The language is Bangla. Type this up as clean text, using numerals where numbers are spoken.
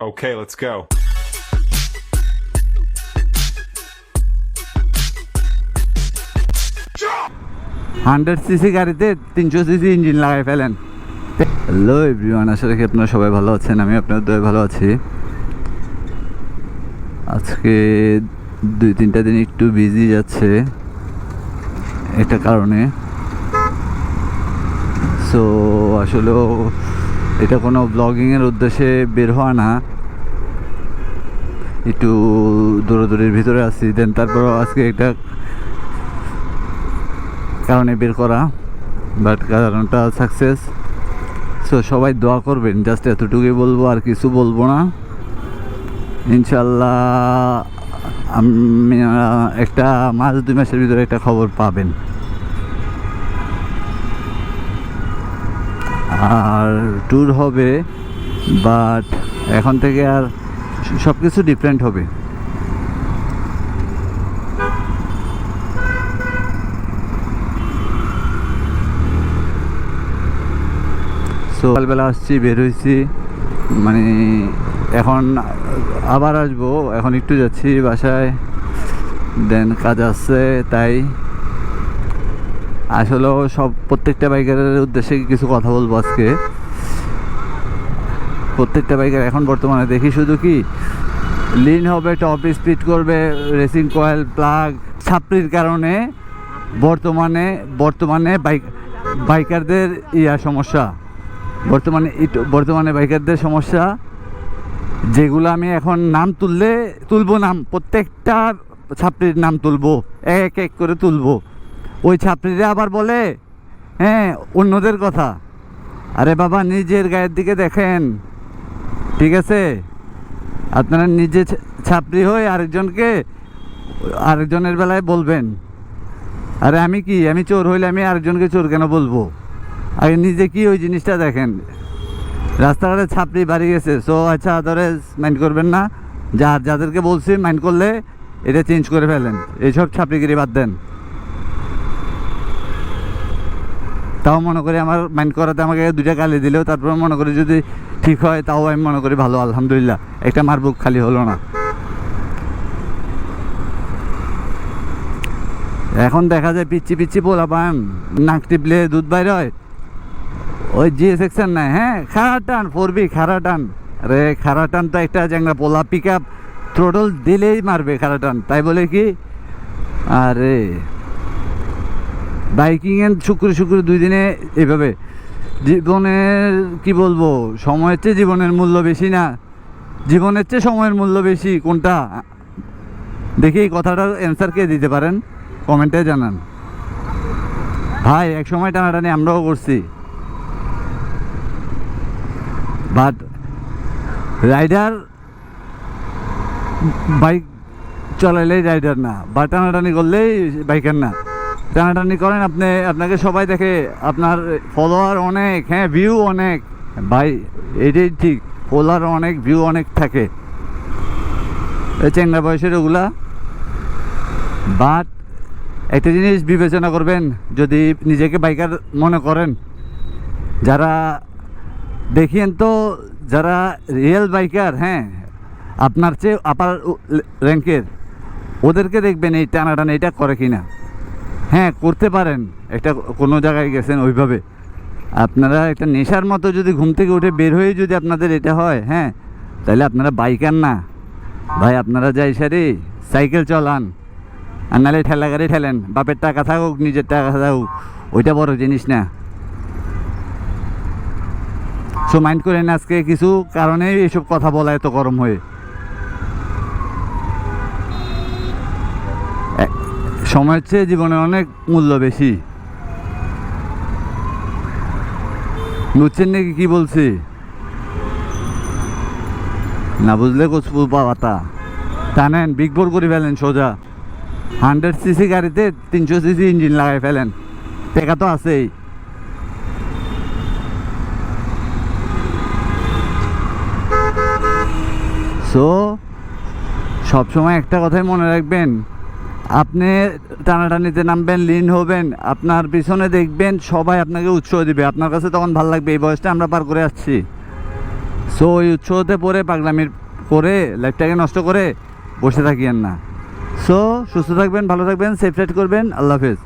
Okay, let's go. 100 সিসি গাড়িতে 300 সিসি ইঞ্জিন লাগাই ফেলেন। হ্যালো এভরিওয়ান, আশা রাখি আপনারা সবাই ভালো আছেন। আমি আপনাদের দয়ে ভালো আছি। আজকে 2-3টা দিন একটু বিজি যাচ্ছে একটা কারণে। সো আসলেও এটা কোনো ব্লগিংয়ের উদ্দেশ্যে বের হওয়া না, একটু দৌড়াদৌড়ির ভিতরে আছি। দেন তারপরও আজকে একটা কারণে বের করা, বাট কারণটা সাকসেস। সো সবাই দোয়া করবেন, জাস্ট এতটুকুই বলবো, আর কিছু বলবো না। ইনশাল্লাহ আমি একটা 1-2 মাসের ভিতরে একটা খবর পাবেন। আর ট্যুর হবে, বাট এখন থেকে আর সব কিছু ডিফারেন্ট হবে। সকালবেলা আসছি, বের হয়েছি, মানে এখন আবার আসবো। এখন একটু যাচ্ছি বাসায়, দেন কাজ আছে। তাই আসলেও প্রত্যেকটা বাইকারের উদ্দেশ্যে কিছু কথা বলবো আজকে। প্রত্যেকটা বাইকার এখন বর্তমানে দেখি শুধু কি লিন হবে, টপ স্পিড করবে, রেসিং কয়েল প্লাগ ছাপড়ির কারণে বর্তমানে বাইকারদের সমস্যা, বর্তমানে বাইকারদের সমস্যা, যেগুলো আমি এখন নাম তুলবো নাম, প্রত্যেকটা ছাপড়ির নাম তুলবো, এক এক করে তুলবো। ওই ছাপড়িরা আবার বলে হ্যাঁ অন্যদের কথা। আরে বাবা, নিজের গায়ের দিকে দেখেন, ঠিক আছে? আপনারা নিজে ছাপড়ি হয়ে আরেকজনের বেলায় বলবেন। আরে আমি চোর হইলে আমি আরেকজনকে চোর কেন বলবো? আগে নিজে কি ওই জিনিসটা দেখেন। রাস্তাঘাটে ছাপড়ি বাড়ি গেছে, সো আচ্ছা আদারওয়াইজ মাইন্ড করবেন না। যাদেরকে বলছি মাইন্ড করলে এটা চেঞ্জ করে ফেলেন, এইসব ছাপড়িগিরি বাদ দেন। তাও মনে করি আমার মাইন্ড করাতে আমাকে 2টা গালি দিলেও তারপর মনে করি যদি ঠিক হয়, তাও আমি মনে করি ভালো, আলহামদুলিল্লাহ, একটা মারবুক খালি হলো না। এখন দেখা যায় পিচ্ছি পোলাপান নাক টিপলে দুধ বাইর হয়। ওই জিএস সেকশন নাই, হ্যাঁ খারা টান 4B খারা টান। আরে খারা টান তো একটা জ্যাংরা পোলা, পিক আপ থ্রোটল দিলেই মারবে খারা টান। তাই বলে কি আরে বাইকিংয়ের শুক্র 2 দিনে এইভাবে জীবনের কি বলবো, সময়ের চেয়ে জীবনের মূল্য বেশি না? জীবনের চেয়ে সময়ের মূল্য বেশি কোনটা? দেখি এই কথাটার অ্যান্সার কে দিতে পারেন, কমেন্টে জানান। ভাই এক সময় টানাটানি আমরাও করছি, বাট রাইডার বাইক চালাইলেই রাইডার না, বা টানাটানি করলেই বাইকার না। টানাটানি করেন আপনাকে সবাই দেখে, আপনার ফলোয়ার অনেক, হ্যাঁ ভিউ অনেক, ভাই এটাই ঠিক, ফলোয়ার অনেক, ভিউ অনেক থাকে এই চেঙ্গা বয়সের ওগুলা। বাট একটা জিনিস বিবেচনা করবেন, যদি নিজেকে বাইকার মনে করেন, যারা দেখিয়েন তো, যারা রিয়েল বাইকার, হ্যাঁ আপনার চেয়ে আপার র্যাঙ্কের, ওদেরকে দেখবেন এই টানাটানি এটা করে কিনা। হ্যাঁ করতে পারেন, একটা কোনো জায়গায় গেছেন ওইভাবে, আপনারা একটা নেশার মতো যদি ঘুম থেকে উঠে বের হয়ে যদি আপনাদের এটা হয়, হ্যাঁ তাহলে আপনারা বাইকার না ভাই। আপনারা যাই সারি সাইকেল চালান, আর নাহলে ঠেলা গাড়ি ঠেলেন, বাপের টাকা থাকুক নিজের টাকা থাকুক, ওইটা বড় জিনিস না। সো মাইন্ড করেন, আজকে কিছু কারণে এইসব কথা বলা এত গরম হয়ে। সময়ের চেয়ে জীবনে অনেক মূল্য বেশি, বুঝছেন নাকি কি বলছি? না বুঝলে কচপুর পাওয়াতা টানেন, বিগ বোর করে ফেলেন সোজা। 100 সিসি গাড়িতে 300 সিসি ইঞ্জিন লাগাই ফেলেন, টেকা তো আছেই। সো সবসময় একটা কথাই মনে রাখবেন, আপনি টানাটানিতে নামবেন, লিন হবেন, আপনার পিছনে দেখবেন সবাই আপনাকে উৎসাহ দিবে, আপনার কাছে তখন ভালো লাগবে। এই বয়সটা আমরা পার করে আসছি, সো ওই উৎসতে পরে পাগলামির করে লাইফটাকে নষ্ট করে বসে থাকিয়েন না। সো সুস্থ থাকবেন, ভালো থাকবেন, সেফ রাইড করবেন। আল্লাহ হাফেজ।